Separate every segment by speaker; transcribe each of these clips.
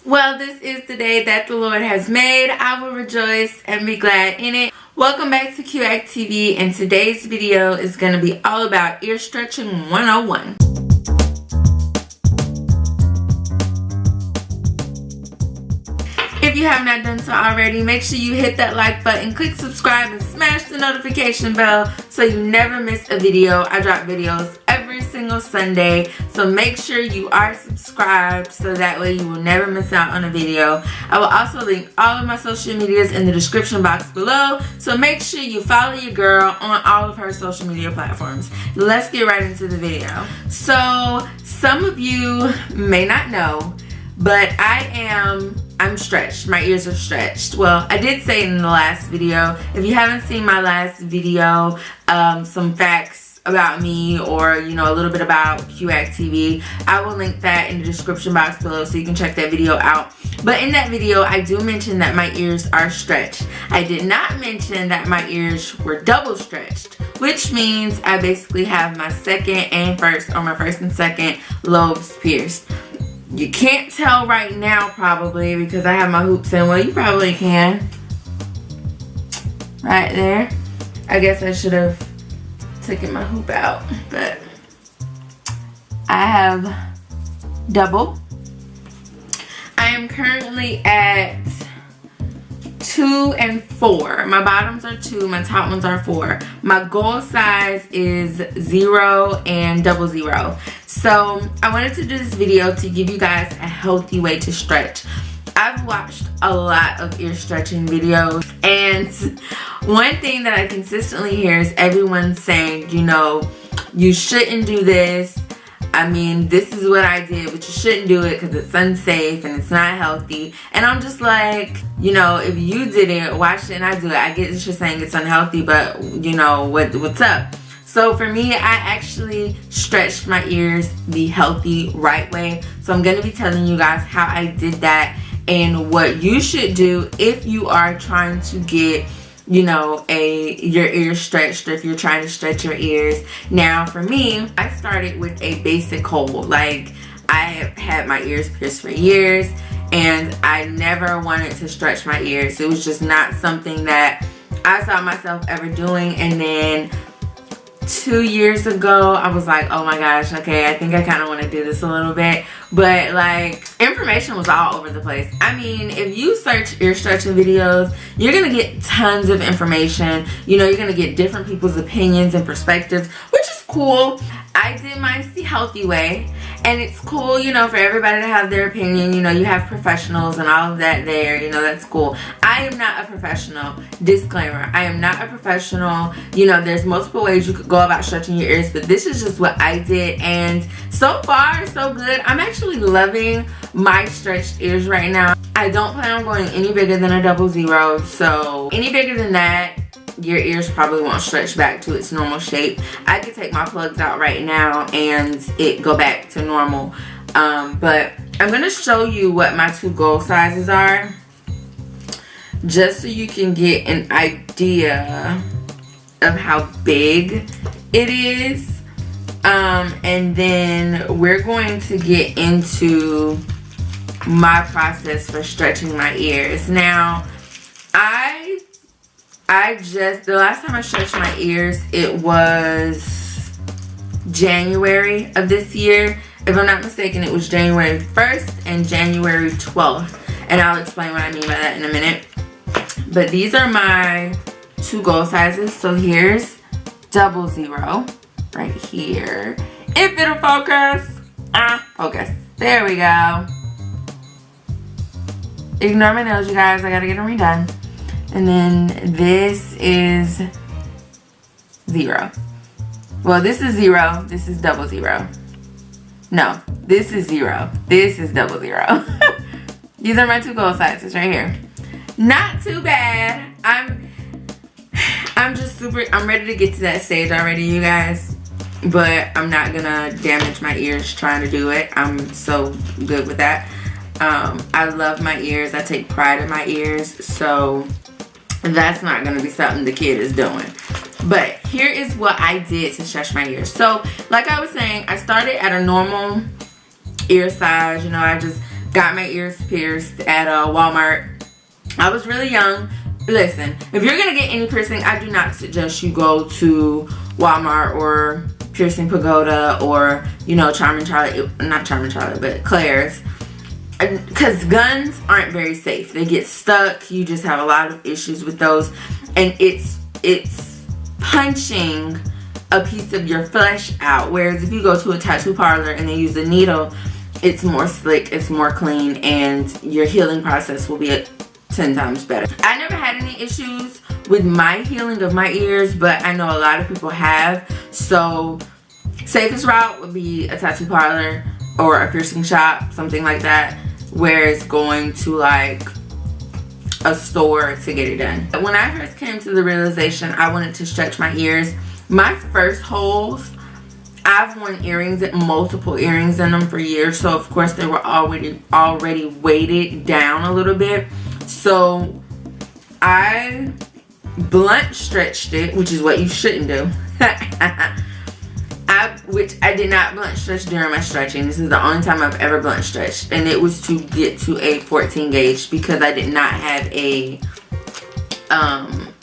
Speaker 1: Well, this is the day that the Lord has made. I will rejoice and be glad in it. Welcome back to QAct TV, and today's video is going to be all about ear stretching 101. If you have not done so already, make sure you hit that like button, click subscribe, and smash the notification bell so you never miss a video. I drop videos every single Sunday, so make sure you are subscribed so that way you will never miss out on a video. I will also link all of my social medias in the description box below, so make sure you follow your girl on all of her social media platforms. Let's get right into the video. So some of you may not know, but I'm stretched. My ears are stretched. Well, I did say it in the last video. If you haven't seen my last video, some facts about me, or a little bit about QAct TV, I will link that in the description box below so you can check that video out. But in that video, I do mention that my ears are stretched. I did not mention that my ears were double stretched, which means I basically have my first and second lobes pierced. You can't tell right now probably because I have my hoops in. Well, you probably can. Right there. I guess I should have taken my hoop out, but I have double. I am currently at 2 and 4. My bottoms are 2, my top ones are 4. My goal size is 0 and 00. So I wanted to do this video to give you guys a healthy way to stretch. I've watched a lot of ear stretching videos, and one thing that I consistently hear is everyone saying, you shouldn't do this. I mean, this is what I did, but you shouldn't do it because it's unsafe and it's not healthy. And I'm just like, if you did it, why shouldn't I do it? I get that you're saying it's unhealthy, but what's up? So for me, I actually stretched my ears the healthy, right way. So I'm going to be telling you guys how I did that and what you should do if you are trying to get your ears stretched, or if you're trying to stretch your ears. Now for me, I started with a basic hole. Like, I have had my ears pierced for years and I never wanted to stretch my ears. It was just not something that I saw myself ever doing. And then 2 years ago, I was like, oh my gosh, okay, I think I kind of want to do this a little bit. But like, information was all over the place. I mean, if you search ear stretching videos, you're going to get tons of information. You're going to get different people's opinions and perspectives, which is cool. I did mine the healthy way, and it's cool, for everybody to have their opinion. You have professionals and all of that there, that's cool. I am not a professional. Disclaimer, I am not a professional. There's multiple ways you could go about stretching your ears, but this is just what I did, and so far, so good. I'm actually loving my stretched ears right now. I don't plan on going any bigger than a 00, so any bigger than that, your ears probably won't stretch back to its normal shape. I could take my plugs out right now and it go back to normal. But I'm going to show you what my 2 goal sizes are, just so you can get an idea of how big it is. And then we're going to get into my process for stretching my ears. Now, the last time I stretched my ears, it was January of this year. If I'm not mistaken, it was January 1st and January 12th. And I'll explain what I mean by that in a minute. But these are my 2 goal sizes. So here's 00 right here. If it'll focus. Focus. There we go. Ignore my nails, you guys. I gotta get them redone. And then this is 0. Well, this is 0. This is 00. No, this is 0. This is 00. These are my 2 goal sizes right here. Not too bad. I'm ready to get to that stage already, you guys. But I'm not gonna damage my ears trying to do it. I'm so good with that. I love my ears. I take pride in my ears. So that's not going to be something the kid is doing. But here is what I did to stretch my ears. So like I was saying, I started at a normal ear size. I just got my ears pierced at Walmart. I was really young. Listen, if you're gonna get any piercing, I do not suggest you go to Walmart or Piercing Pagoda or, you know, Charming Charlie, not Charming Charlie, but Claire's, because guns aren't very safe. They get stuck. You just have a lot of issues with those, and it's punching a piece of your flesh out. Whereas if you go to a tattoo parlor and they use a needle, it's more slick, it's more clean, and your healing process will be 10 times better. I never had any issues with my healing of my ears, but I know a lot of people have. So safest route would be a tattoo parlor or a piercing shop, something like that, where it's going to like a store to get it done. When I first came to the realization I wanted to stretch my ears, my first holes, I've worn earrings, multiple earrings in them for years, so of course they were already weighted down a little bit. So I blunt stretched it, which is what you shouldn't do. Which I did not blunt stretch during my stretching. This is the only time I've ever blunt stretched, and it was to get to a 14 gauge because I did not have a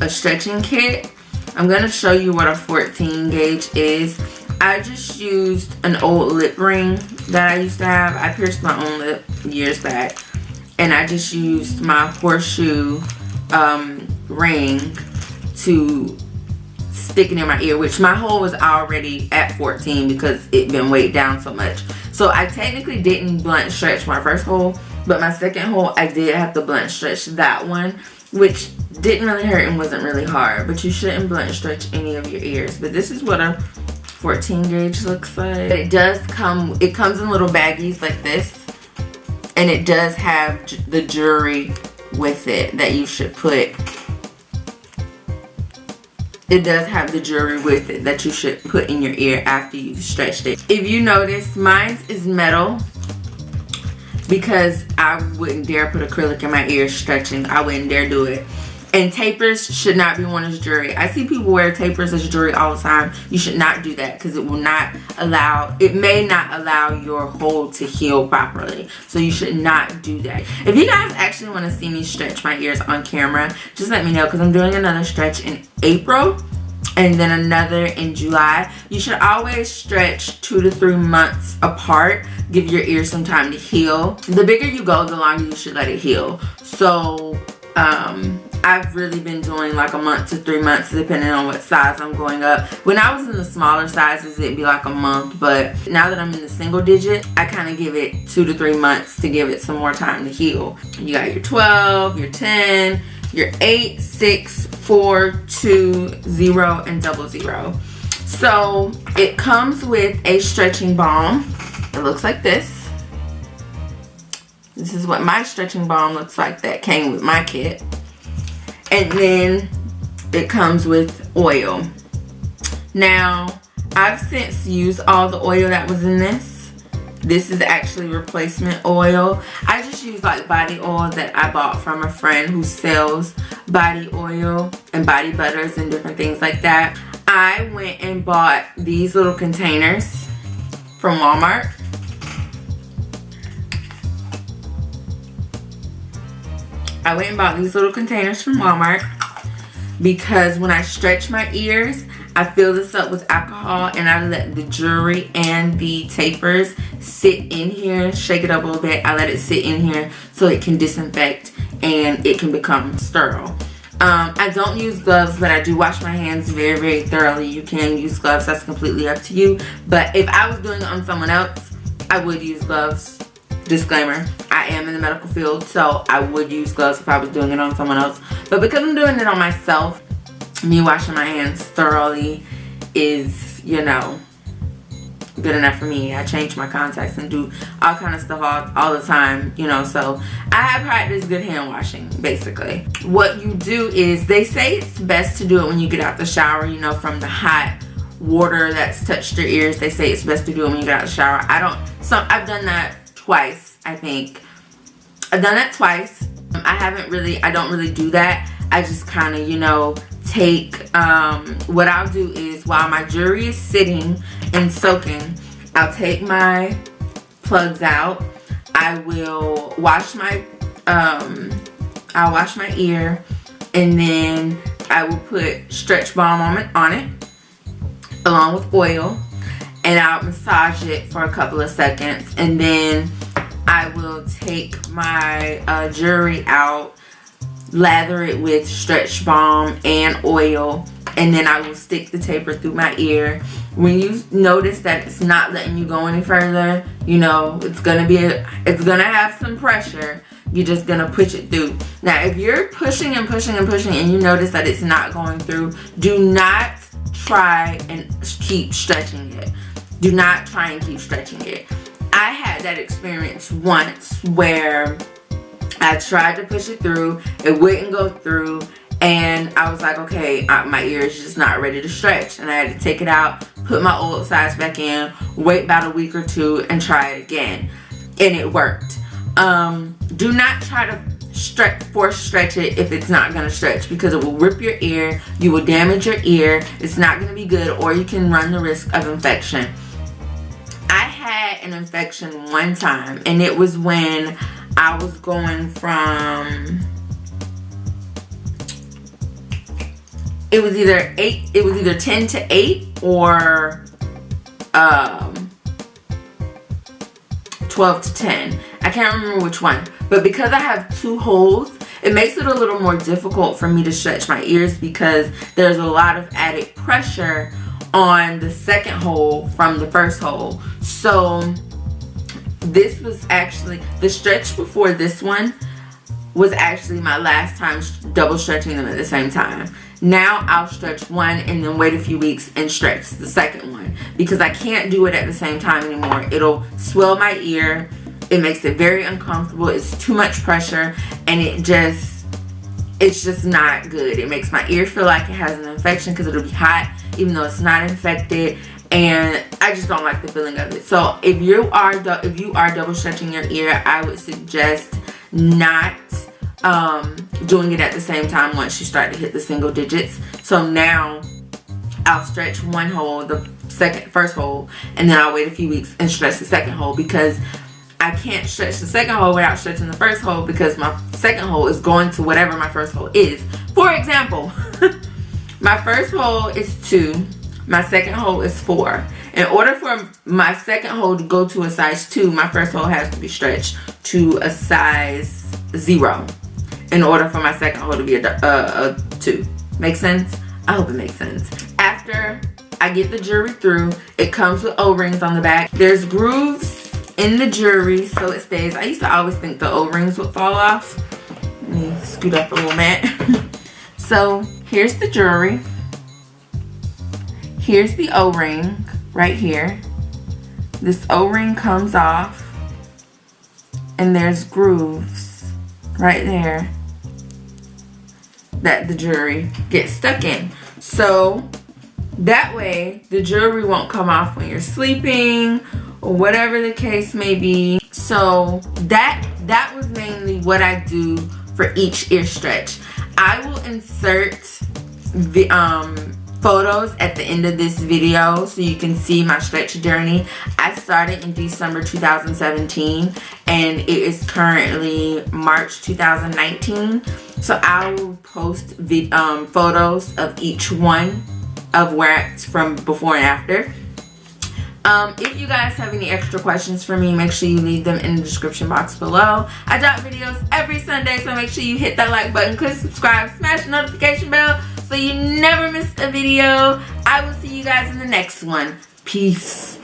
Speaker 1: stretching kit. I'm gonna show you what a 14 gauge is. I just used an old lip ring that I used to have. I pierced my own lip years back, and I just used my horseshoe ring to stick it in my ear, which my hole was already at 14 because it been weighed down so much. So I technically didn't blunt stretch my first hole, but my second hole I did have to blunt stretch that one, which didn't really hurt and wasn't really hard. But you shouldn't blunt stretch any of your ears. But this is what a 14 gauge looks like. It comes in little baggies like this, and it does have the jewelry with it that you should put. It does have the jewelry with it that you should put in your ear after you've stretched it. If you notice, mine is metal because I wouldn't dare put acrylic in my ear stretching. I wouldn't dare do it. And tapers should not be worn as jewelry. I see people wear tapers as jewelry all the time. You should not do that because it will not allow, it may not allow your hole to heal properly. So you should not do that. If you guys actually want to see me stretch my ears on camera, just let me know because I'm doing another stretch in April and then another in July. You should always stretch 2 to 3 months apart. Give your ears some time to heal. The bigger you go, the longer you should let it heal. So, I've really been doing like a month to 3 months depending on what size I'm going up. When I was in the smaller sizes, it'd be like a month, but now that I'm in the single digit, I kind of give it 2 to 3 months to give it some more time to heal. You got your 12, your 10, your 8, 6, 4, 2, 0, and 00. So it comes with a stretching balm. It looks like this. This is what my stretching balm looks like that came with my kit. And then it comes with oil. Now, I've since used all the oil that was in this. This is actually replacement oil. I just use like body oil that I bought from a friend who sells body oil and body butters and different things like that. I went and bought these little containers from Walmart. I went and bought these little containers from Walmart because when I stretch my ears, I fill this up with alcohol and I let the jewelry and the tapers sit in here, shake it up a little bit. I let it sit in here so it can disinfect and it can become sterile. I don't use gloves, but I do wash my hands very, very thoroughly. You can use gloves, that's completely up to you. But if I was doing it on someone else, I would use gloves. Disclaimer, I am in the medical field, so I would use gloves if I was doing it on someone else. But because I'm doing it on myself, me washing my hands thoroughly is, you know, good enough for me. I change my contacts and do all kind of stuff all the time, you know, so I have practiced good hand washing, basically. What you do is, they say it's best to do it when you get out the shower, you know, from the hot water that's touched your ears. They say it's best to do it when you get out the shower. I've done that twice, I think. I've done that twice. I don't really do that. I just kind of, you know, take, what I'll do is while my jewelry is sitting and soaking, I'll take my plugs out. I will wash my I'll wash my ear, and then I will put Stretch Balm on it along with oil, and I'll massage it for a couple of seconds, and then I will take my jewelry out, lather it with Stretch Balm and oil, and then I will stick the taper through my ear. When you notice that it's not letting you go any further, you know it's gonna have some pressure. You're just gonna push it through. Now, if you're pushing and pushing and pushing and you notice that it's not going through, do not try and keep stretching it. Do not try and keep stretching it. I had that experience once where I tried to push it through, it wouldn't go through, and I was like, okay, my ear is just not ready to stretch, and I had to take it out, put my old size back in, wait about a week or two, and try it again, and it worked. Do not try to force stretch it if it's not going to stretch, because it will rip your ear, you will damage your ear, it's not going to be good, or you can run the risk of infection. I had an infection one time, and it was when I was going from, it was either 10 to 8 or 12 to 10. I can't remember which one, but because I have 2 holes, it makes it a little more difficult for me to stretch my ears, because there's a lot of added pressure on the second hole from the first hole. So this was actually, the stretch before this one was actually my last time double stretching them at the same time. Now I'll stretch one and then wait a few weeks and stretch the second one, because I can't do it at the same time anymore. It'll swell my ear. It makes it very uncomfortable. It's too much pressure, and it's just not good. It makes my ear feel like it has an infection, because it'll be hot even though it's not infected, and I just don't like the feeling of it. So if you are double stretching your ear, I would suggest not doing it at the same time once you start to hit the single digits. So now I'll stretch one hole, the first hole, and then I'll wait a few weeks and stretch the second hole, because I can't stretch the second hole without stretching the first hole, because my second hole is going to whatever my first hole is. For example, my first hole is 2, my second hole is 4. In order for my second hole to go to a size 2, my first hole has to be stretched to a size 0 in order for my second hole to be a 2. Make sense? I hope it makes sense. After I get the jewelry through, it comes with O-rings on the back. There's grooves in the jewelry so it stays. I used to always think the O-rings would fall off. Let me scoot up a little bit. So here's the jewelry. Here's the O-ring right here. This O-ring comes off, and there's grooves right there that the jewelry gets stuck in. So that way the jewelry won't come off when you're sleeping or whatever the case may be. So that was mainly what I do for each ear stretch. I will insert the photos at the end of this video so you can see my stretch journey. I started in December 2017 and it is currently March 2019. So I will post photos of each one of where it's from before and after. If you guys have any extra questions for me, make sure you leave them in the description box below. I drop videos every Sunday, so make sure you hit that like button, click subscribe, smash the notification bell so you never miss a video. I will see you guys in the next one. Peace.